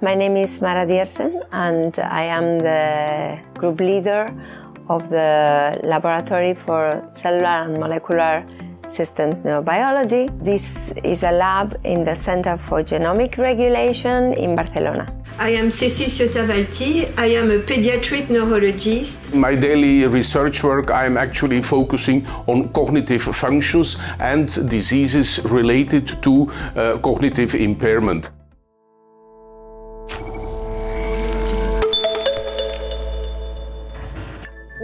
My name is Mara Diersen and I am the group leader of the Laboratory for Cellular and Molecular Systems Neurobiology. This is a lab in the Center for Genomic Regulation in Barcelona. I am Cécile Ciotavalti. I am a pediatric neurologist. In my daily research work, I am actually focusing on cognitive functions and diseases related to cognitive impairment.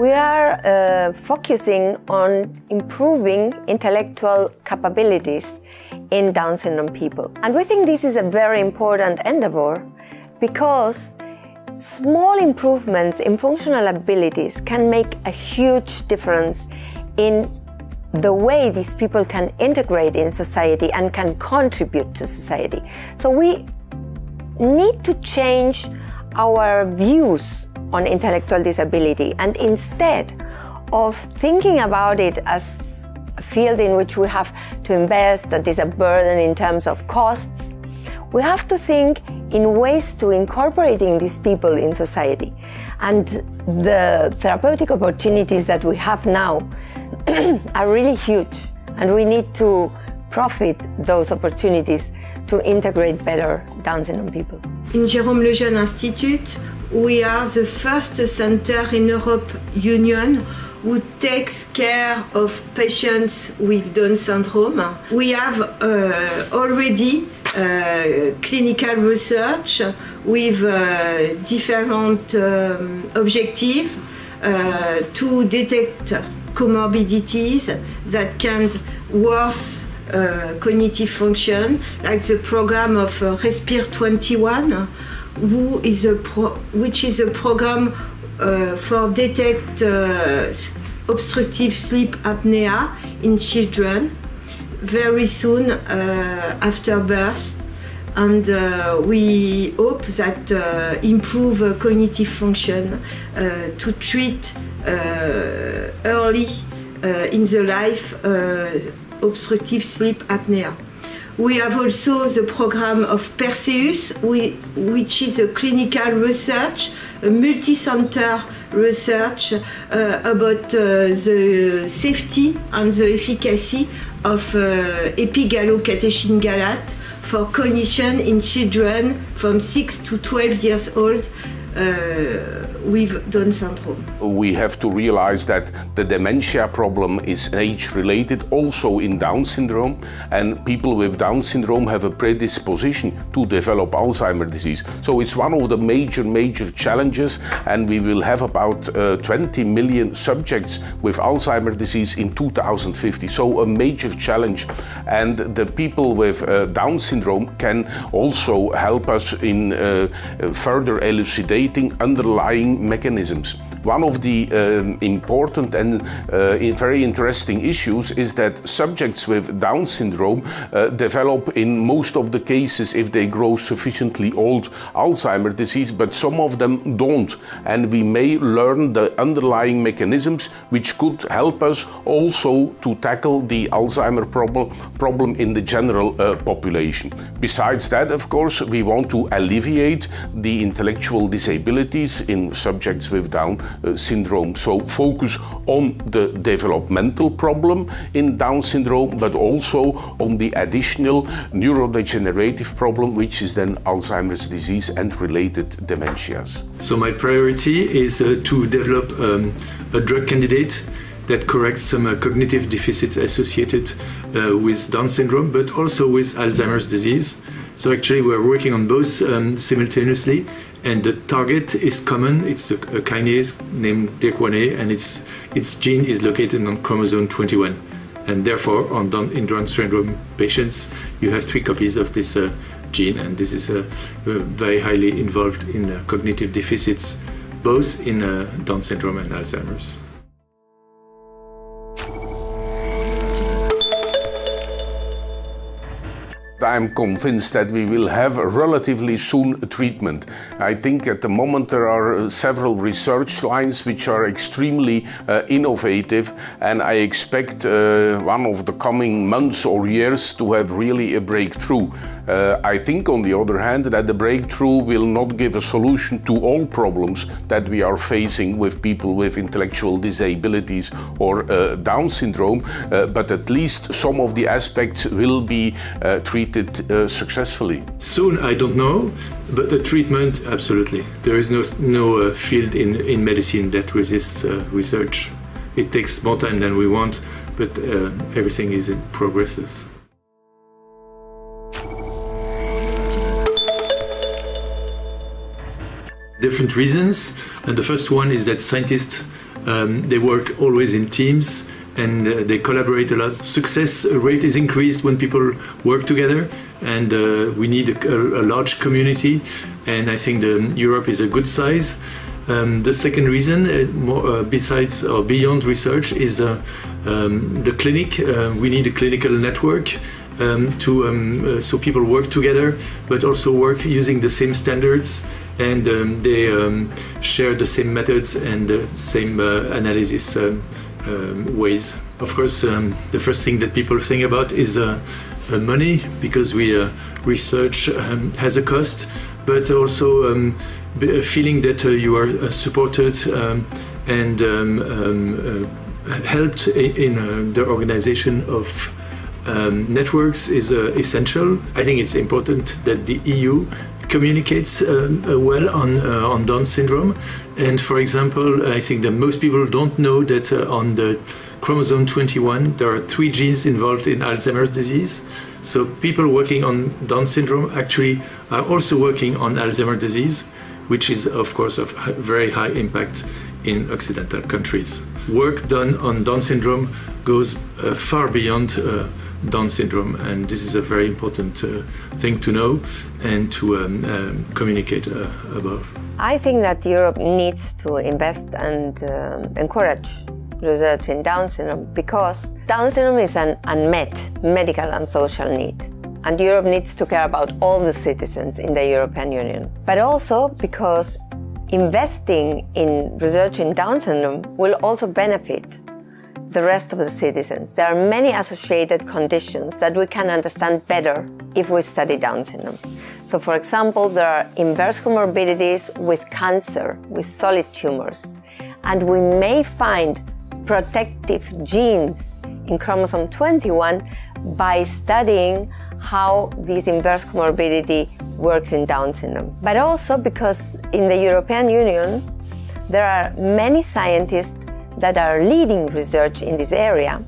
We are focusing on improving intellectual capabilities in Down syndrome people. And we think this is a very important endeavor because small improvements in functional abilities can make a huge difference in the way these people can integrate in society and can contribute to society. So we need to change our views on intellectual disability, and instead of thinking about it as a field in which we have to invest, that is a burden in terms of costs, we have to think in ways to incorporating these people in society. And the therapeutic opportunities that we have now are really huge, and we need to profit those opportunities to integrate better Down syndrome people. In Jérôme Lejeune Institute, we are the first center in Europe Union who takes care of patients with Down syndrome. We have already clinical research with different objectives to detect comorbidities that can worsen cognitive function, like the program of Respire 21, which is a program for detect obstructive sleep apnea in children very soon after birth, and we hope that improve cognitive function to treat early in the life obstructive sleep apnea. We have also the program of Perseus, which is a clinical research, a multi-center research about the safety and the efficacy of epigallocatechin galate for cognition in children from 6 to 12 years old with Down syndrome. We have to realize that the dementia problem is age-related also in Down syndrome, and people with Down syndrome have a predisposition to develop Alzheimer's disease. So it's one of the major challenges, and we will have about 20 million subjects with Alzheimer's disease in 2050. So a major challenge, and the people with Down syndrome can also help us in further elucidating underlying mechanisms. One of the important and very interesting issues is that subjects with Down syndrome develop in most of the cases, if they grow sufficiently old, Alzheimer's disease, but some of them don't. And we may learn the underlying mechanisms which could help us also to tackle the Alzheimer's problem in the general population. Besides that, of course, we want to alleviate the intellectual disabilities in subjects with Down syndrome. So focus on the developmental problem in Down syndrome, but also on the additional neurodegenerative problem, which is then Alzheimer's disease and related dementias. So my priority is to develop a drug candidate that corrects some cognitive deficits associated with Down syndrome, but also with Alzheimer's disease. So actually we're working on both simultaneously, and the target is common. It's a kinase named DYRK1A, and its gene is located on chromosome 21. And therefore, in Down syndrome patients, you have 3 copies of this gene, and this is very highly involved in cognitive deficits, both in Down syndrome and Alzheimer's. I'm convinced that we will have relatively soon a treatment. I think at the moment there are several research lines which are extremely innovative, and I expect one of the coming months or years to have really a breakthrough. I think on the other hand that the breakthrough will not give a solution to all problems that we are facing with people with intellectual disabilities or Down syndrome, but at least some of the aspects will be treated successfully. Soon, I don't know, but the treatment, absolutely. There is no field in medicine that resists research. It takes more time than we want, but everything is in progresses. Different reasons, and the first one is that scientists, they work always in teams, and they collaborate a lot. Success rate is increased when people work together, and we need a large community, and I think Europe is a good size. The second reason, besides or beyond research, is the clinic. We need a clinical network so people work together, but also work using the same standards, and they share the same methods and the same analysis ways. Of course, the first thing that people think about is money, because research has a cost, but also a feeling that you are supported and helped in the organization of networks is essential. I think it's important that the EU communicates well on Down syndrome. And for example, I think that most people don't know that on the chromosome 21 there are 3 genes involved in Alzheimer's disease. So people working on Down syndrome actually are also working on Alzheimer's disease, which is of course of very high impact in Occidental countries. Work done on Down syndrome goes far beyond Down syndrome, and this is a very important thing to know and to communicate above. I think that Europe needs to invest and encourage research in Down syndrome, because Down syndrome is an unmet medical and social need, and Europe needs to care about all the citizens in the European Union. But also because investing in research in Down syndrome will also benefit the rest of the citizens. There are many associated conditions that we can understand better if we study Down syndrome. So for example, there are inverse comorbidities with cancer, with solid tumors, and we may find protective genes in chromosome 21 by studying how this inverse comorbidity works in Down syndrome. But also because in the European Union, there are many scientists that are leading research in this area,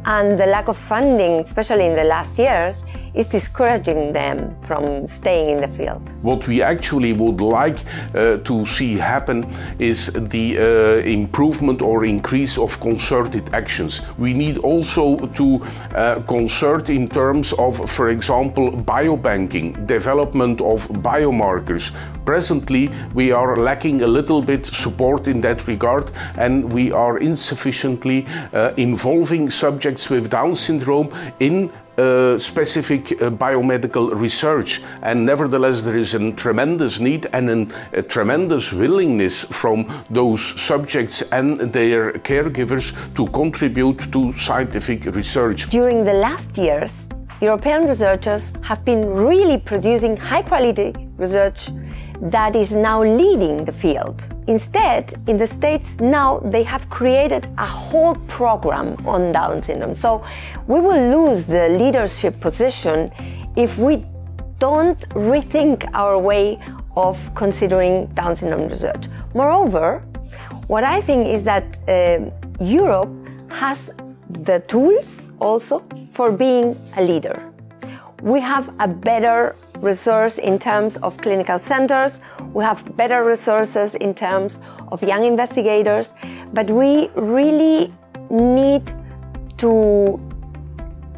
and the lack of funding, especially in the last years, is discouraging them from staying in the field. What we actually would like to see happen is the improvement or increase of concerted actions. We need also to concert in terms of, for example, biobanking, development of biomarkers. Presently, we are lacking a little bit support in that regard, and we are insufficiently involving subjects with Down syndrome in specific biomedical research, and nevertheless there is a tremendous need and a tremendous willingness from those subjects and their caregivers to contribute to scientific research. During the last years, European researchers have been really producing high-quality research that is now leading the field. Instead, in the States now, they have created a whole program on Down syndrome. So we will lose the leadership position if we don't rethink our way of considering Down syndrome research. Moreover, what I think is that Europe has the tools also for being a leader. We have a better resource in terms of clinical centers, we have better resources in terms of young investigators, but we really need to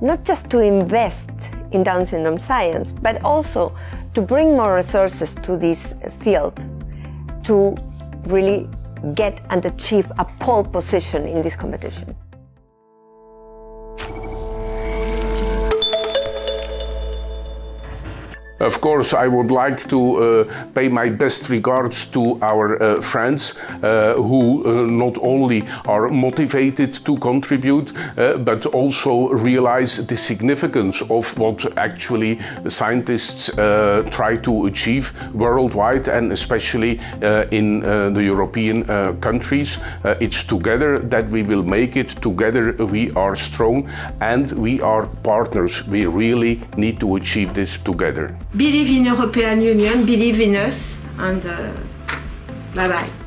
not just to invest in Down syndrome science, but also to bring more resources to this field to really get and achieve a pole position in this competition. Of course, I would like to pay my best regards to our friends who not only are motivated to contribute, but also realize the significance of what actually scientists try to achieve worldwide, and especially in the European countries. It's together that we will make it. Together we are strong and we are partners. We really need to achieve this together. Believe in European Union, believe in us, and bye-bye.